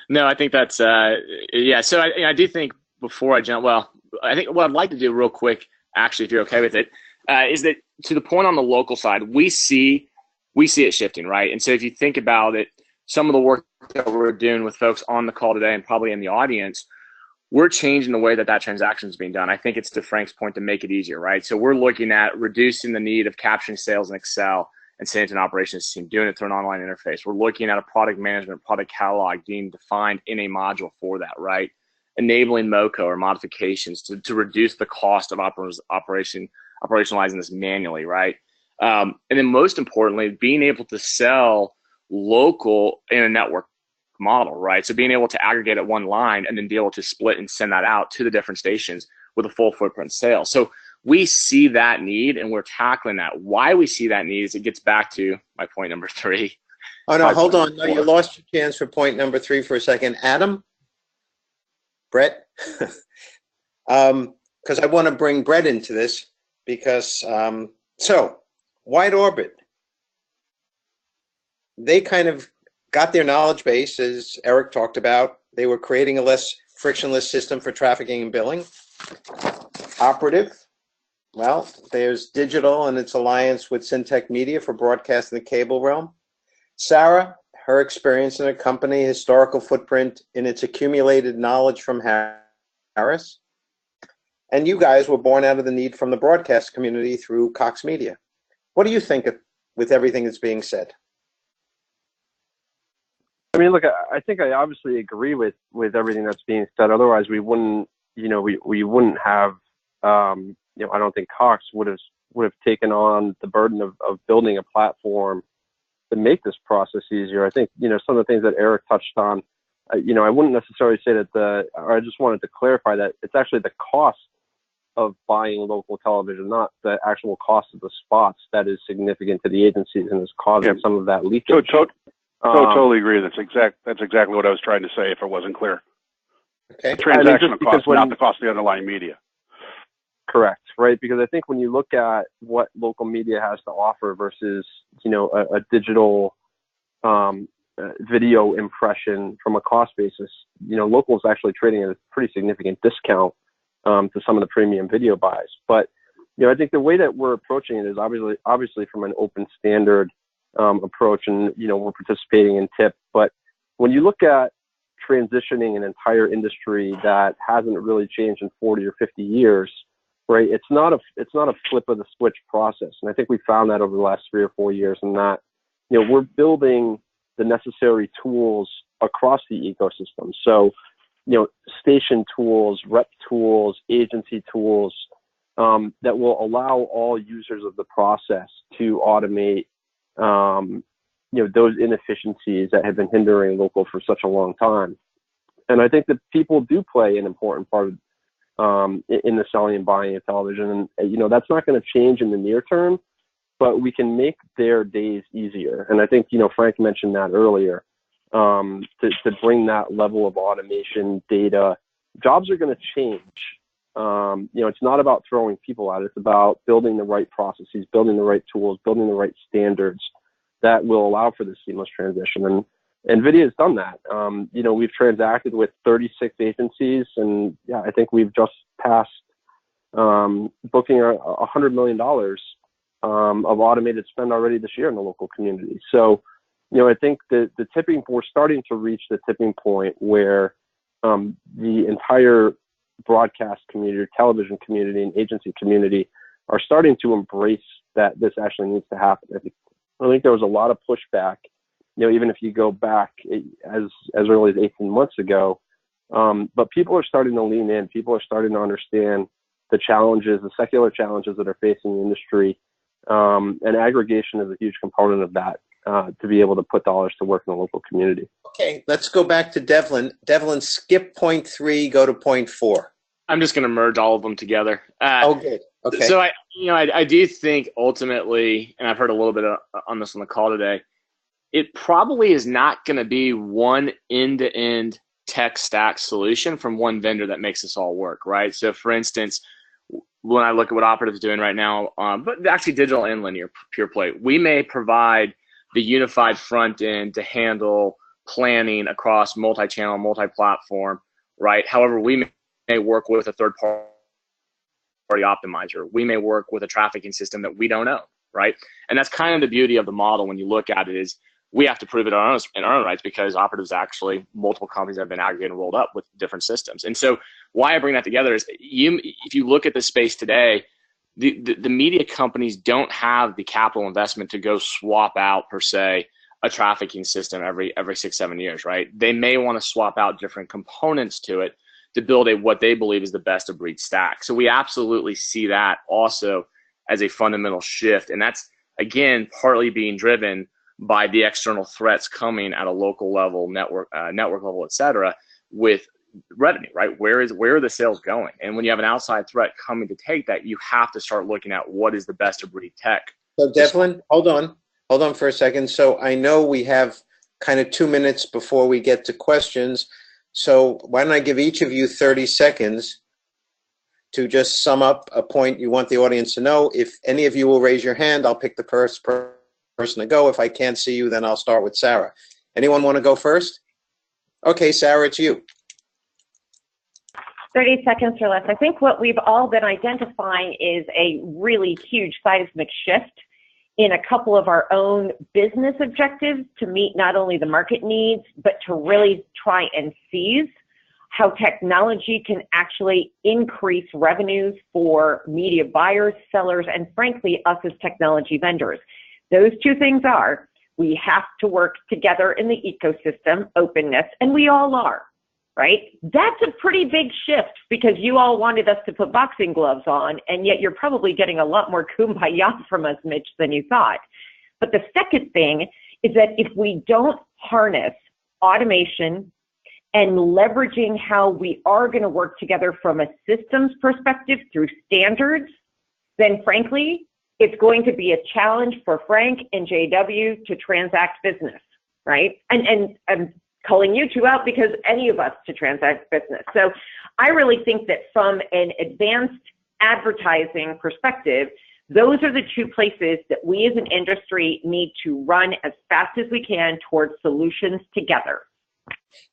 No, I think that's, yeah. So I do think before I jump, well, I think what I'd like to do real quick, actually, if you're okay with it, is that to the point on the local side, we see it shifting, right? And so if you think about it, some of the work that we're doing with folks on the call today and probably in the audience, we're changing the way that transaction is being done. I think it's to Frank's point to make it easier, right? So we're looking at reducing the need of capturing sales in Excel and sending it to an operations team, doing it through an online interface. We're looking at a product management, product catalog being defined in a module for that, right? Enabling MoCo or modifications to reduce the cost of operationalizing this manually, right? And then most importantly, being able to sell local in a network model, right? So being able to aggregate at one line and then be able to split and send that out to the different stations with a full footprint sale. So we see that need and we're tackling that. Why we see that need is it gets back to my point number 3. Oh, no, hold on. No, you lost your chance for point number 3 for a second. Adam? Brett? Because I want to bring Brett into this because, so Wide Orbit, they kind of got their knowledge base, as Eric talked about. They were creating a less frictionless system for trafficking and billing. Operative, well, there's digital and its alliance with Syntech Media for broadcast in the cable realm. Sarah, her experience in a company, historical footprint in its accumulated knowledge from Harris. And you guys were born out of the need from the broadcast community through Cox Media. What do you think with everything that's being said? I mean, look, I think I obviously agree with everything that's being said. Otherwise, we wouldn't, we wouldn't have, I don't think Cox would have taken on the burden of building a platform to make this process easier. I think, some of the things that Eric touched on, I wouldn't necessarily say that I just wanted to clarify that it's actually the cost of buying local television, not the actual cost of the spots, that is significant to the agencies and is causing some of that leakage. Totally agree. That's exactly what I was trying to say if it wasn't clear. Okay. Transactional cost, not the cost of the underlying media. Correct, right? Because I think when you look at what local media has to offer versus, a digital video impression from a cost basis, local is actually trading at a pretty significant discount to some of the premium video buys. But, I think the way that we're approaching it is obviously from an open standard approach, and we're participating in TIP. But when you look at transitioning an entire industry that hasn't really changed in 40 or 50 years, right? It's not a flip of the switch process, and I think we found that over the last 3 or 4 years, and that we're building the necessary tools across the ecosystem. So station tools, rep tools, agency tools, that will allow all users of the process to automate, those inefficiencies that have been hindering local for such a long time. And I think that people do play an important part in the selling and buying of television. And, that's not going to change in the near term, but we can make their days easier. And I think, Frank mentioned that earlier, to bring that level of automation, data. Jobs are going to change. It's not about throwing people out. It's about building the right processes, building the right tools, building the right standards that will allow for this seamless transition. And NVIDIA has done that. We've transacted with 36 agencies, and I think we've just passed booking $100 million of automated spend already this year in the local community. So, I think we're starting to reach the tipping point where the entire broadcast community, television community, and agency community are starting to embrace that this actually needs to happen. I think there was a lot of pushback, even if you go back as early as 18 months ago, but people are starting to lean in. People are starting to understand the challenges, the secular challenges that are facing the industry, and aggregation is a huge component of that, to be able to put dollars to work in the local community. Okay, let's go back to Devlin. Devlin, skip point 3, go to point 4. I'm just going to merge all of them together. Good. Okay. So I do think ultimately, and I've heard a little bit on this on the call today, it probably is not going to be one end-to-end tech stack solution from one vendor that makes this all work, right? So for instance, when I look at what Operative is doing right now, but actually digital and linear pure play, we may provide the unified front end to handle planning across multi-channel, multi-platform, right? However, we may work with a third-party optimizer. We may work with a trafficking system that we don't own, right? And that's kind of the beauty of the model when you look at it, is we have to prove it in our own rights, because Operative is actually multiple companies that have been aggregated and rolled up with different systems. And so why I bring that together is if you look at the space today, the media companies don't have the capital investment to go swap out, per se, a trafficking system every 6-7 years, right? They may want to swap out different components to it to build what they believe is the best of breed stack. So we absolutely see that also as a fundamental shift. And that's, again, partly being driven by the external threats coming at a local level, network level, et cetera, with revenue, right? Where are the sales going? And when you have an outside threat coming to take that, you have to start looking at what is the best of breed tech. So Devlin, hold on for a second. So I know we have kind of 2 minutes before we get to questions. So why don't I give each of you 30 seconds to just sum up a point you want the audience to know. If any of you will raise your hand, I'll pick the first person to go. If I can't see you, then I'll start with Sarah. Anyone want to go first? Okay, Sarah, it's you. 30 seconds or less. I think what we've all been identifying is a really huge seismic shift in a couple of our own business objectives to meet not only the market needs, but to really try and seize how technology can actually increase revenues for media buyers, sellers, and frankly, us as technology vendors. Those two things are, we have to work together in the ecosystem, openness, and we all are, right? That's a pretty big shift, because you all wanted us to put boxing gloves on, and yet you're probably getting a lot more kumbaya from us, Mitch, than you thought. But the second thing is that if we don't harness automation and leveraging how we are going to work together from a systems perspective through standards, then frankly, it's going to be a challenge for Frank and JW to transact business, right? And I'm calling you two out because any of us to transact business. So I really think that from an advanced advertising perspective, those are the two places that we as an industry need to run as fast as we can towards solutions together.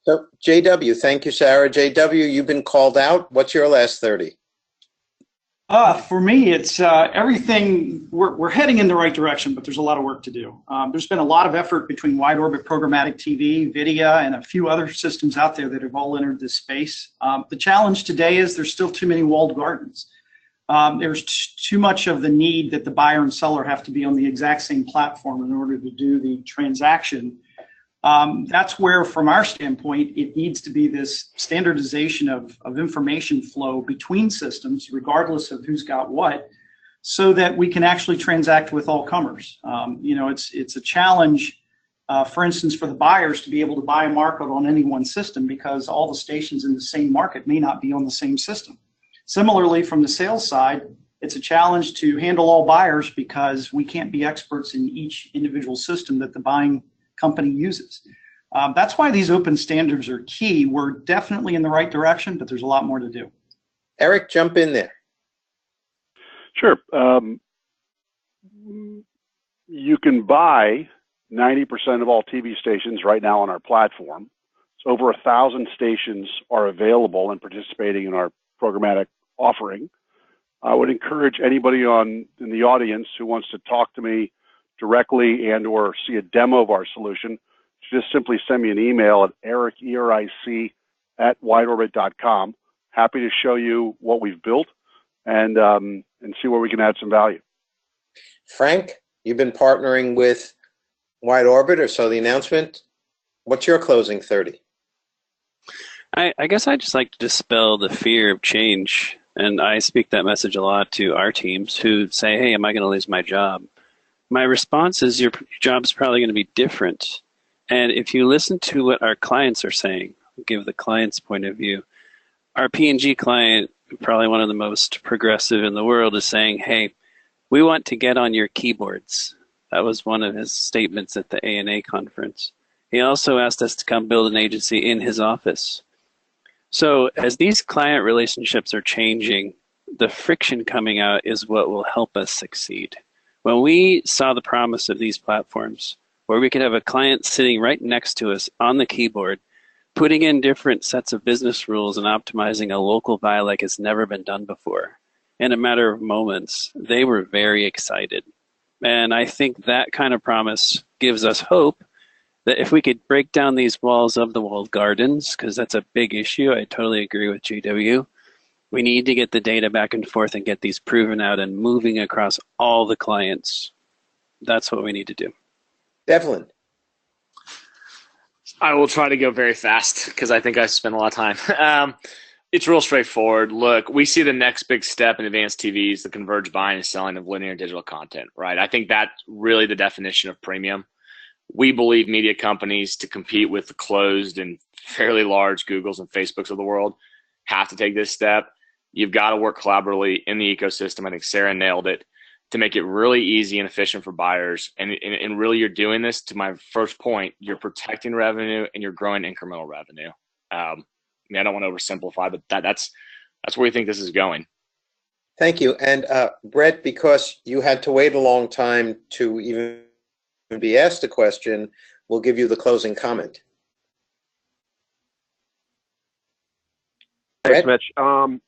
So JW, thank you, Sarah. JW, you've been called out. What's your last 30? For me, it's everything. We're heading in the right direction, but there's a lot of work to do. There's been a lot of effort between wide orbit programmatic TV, Videa, and a few other systems out there that have all entered this space. The challenge today is there's still too many walled gardens. There's too much of the need that the buyer and seller have to be on the exact same platform in order to do the transaction. That's where, from our standpoint, it needs to be this standardization of information flow between systems, regardless of who's got what, so that we can actually transact with all comers. It's a challenge, for instance, for the buyers to be able to buy a market on any one system, because all the stations in the same market may not be on the same system. Similarly, from the sales side, it's a challenge to handle all buyers because we can't be experts in each individual system that the buying company uses. That's why these open standards are key. We're definitely in the right direction, but there's a lot more to do. Eric, jump in there. Sure. You can buy 90% of all TV stations right now on our platform. So over 1,000 stations are available and participating in our programmatic offering. I would encourage anybody in the audience who wants to talk to me directly and or see a demo of our solution to just simply send me an email at eric, E-R-I-C, @wideorbit.com. Happy to show you what we've built and see where we can add some value. Frank, you've been partnering with Wide Orbit, or so the announcement. What's your closing 30? I guess I just like to dispel the fear of change. And I speak that message a lot to our teams who say, hey, am I going to lose my job? My response is your job's probably going to be different. And if you listen to what our clients are saying, give the client's point of view, our P&G client, probably one of the most progressive in the world, is saying, hey, we want to get on your keyboards. That was one of his statements at the ANA conference. He also asked us to come build an agency in his office. So as these client relationships are changing, the friction coming out is what will help us succeed. When we saw the promise of these platforms, where we could have a client sitting right next to us on the keyboard, putting in different sets of business rules and optimizing a local buy like it's never been done before, in a matter of moments, they were very excited. And I think that kind of promise gives us hope that if we could break down these walls of the walled gardens, because that's a big issue, I totally agree with JW, we need to get the data back and forth and get these proven out and moving across all the clients. That's what we need to do. Devlin. I will try to go very fast because I think I spent a lot of time. It's real straightforward. Look, we see the next big step in advanced TV is the converged buying and selling of linear digital content, right? I think that's really the definition of premium. We believe media companies, to compete with the closed and fairly large Googles and Facebooks of the world, have to take this step. You've got to work collaboratively in the ecosystem. I think Sarah nailed it, to make it really easy and efficient for buyers. And really, you're doing this, to my first point, you're protecting revenue and you're growing incremental revenue. I don't want to oversimplify, but that's where we think this is going. Thank you. And Brett, because you had to wait a long time to even be asked a question, we'll give you the closing comment. Thanks, Mitch. I'm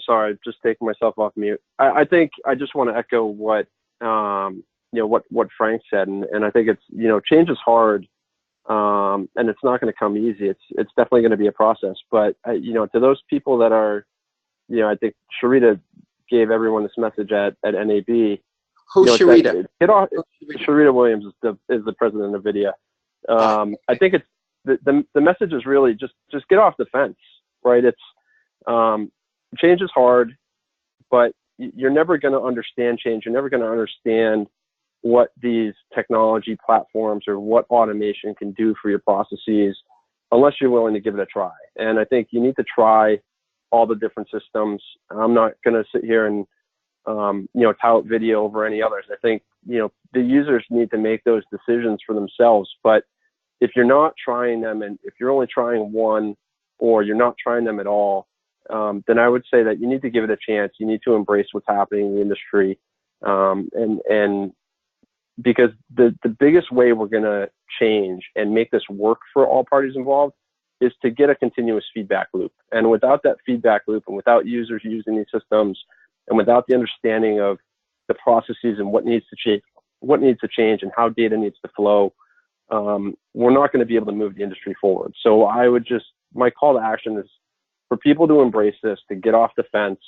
sorry, just taking myself off mute. I think I just want to echo what what Frank said, and I think it's change is hard, and it's not going to come easy. It's definitely going to be a process. But to those people that are, I think Sharita gave everyone this message at NAB. Who's Sharita? Sharita Williams is the president of NVIDIA. I think it's the message is really just get off the fence, right? It's change is hard, but you're never going to understand change. You're never going to understand what these technology platforms or what automation can do for your processes unless you're willing to give it a try. And I think you need to try all the different systems. I'm not going to sit here and tout video over any others. I think, the users need to make those decisions for themselves. But if you're not trying them, and if you're only trying one, or you're not trying them at all, then I would say that you need to give it a chance. You need to embrace what's happening in the industry. And because the biggest way we're going to change and make this work for all parties involved is to get a continuous feedback loop. And without that feedback loop, and without users using these systems, and without the understanding of the processes and what needs to change and how data needs to flow, we're not going to be able to move the industry forward. So my call to action is for people to embrace this, to get off the fence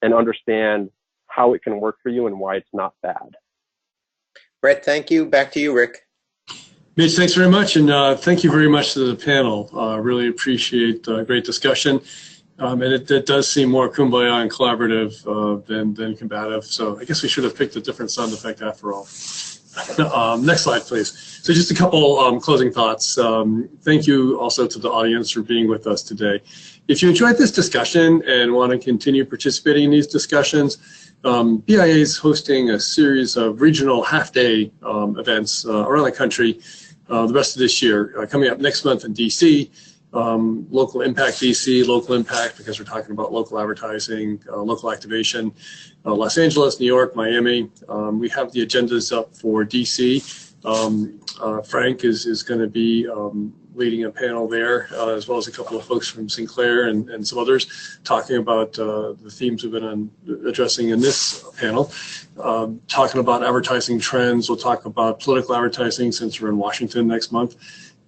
and understand how it can work for you and why it's not bad. Brett, thank you. Back to you, Rick. Mitch, thanks very much, and thank you very much to the panel. Really appreciate great discussion. And it does seem more kumbaya and collaborative than combative. So I guess we should have picked a different sound effect after all. Next slide, please. So just a couple closing thoughts. Thank you also to the audience for being with us today. If you enjoyed this discussion and want to continue participating in these discussions, BIA is hosting a series of regional half-day events around the country the rest of this year. Coming up next month in DC, Local Impact DC, Local Impact because we're talking about local advertising, local activation, Los Angeles, New York, Miami. We have the agendas up for DC. Frank is going to be leading a panel there, as well as a couple of folks from Sinclair and some others talking about the themes we've been addressing in this panel. Talking about advertising trends, we'll talk about political advertising since we're in Washington next month.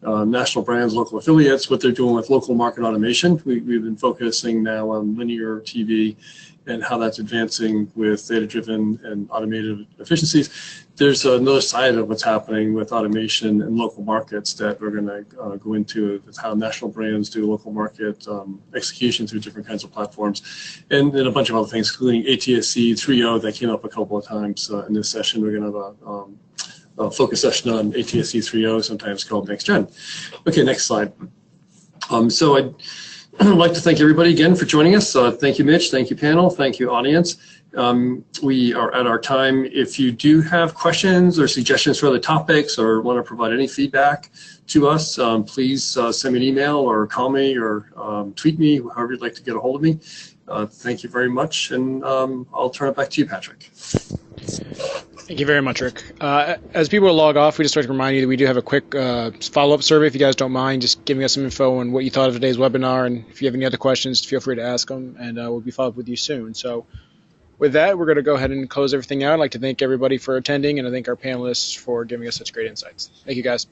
National brands, local affiliates, what they're doing with local market automation. We've been focusing now on linear TV and how that's advancing with data-driven and automated efficiencies. There's another side of what's happening with automation in local markets that we're going to go into, with how national brands do local market execution through different kinds of platforms, and then a bunch of other things, including ATSC 3.0 that came up a couple of times in this session. We're going to have a focus session on ATSC 3.0, sometimes called Next Gen. Okay, next slide. So I'd like to thank everybody again for joining us. Thank you, Mitch. Thank you, panel. Thank you, audience. We are at our time. If you do have questions or suggestions for other topics or want to provide any feedback to us, please send me an email or call me or tweet me, however you'd like to get a hold of me. Thank you very much, and I'll turn it back to you, Patrick. Thank you very much, Rick. As people log off, we just like to remind you that we do have a quick follow-up survey. If you guys don't mind just giving us some info on what you thought of today's webinar, and if you have any other questions, feel free to ask them, and we'll be following up with you soon. So with that, we're going to go ahead and close everything out. I'd like to thank everybody for attending, and I thank our panelists for giving us such great insights. Thank you, guys.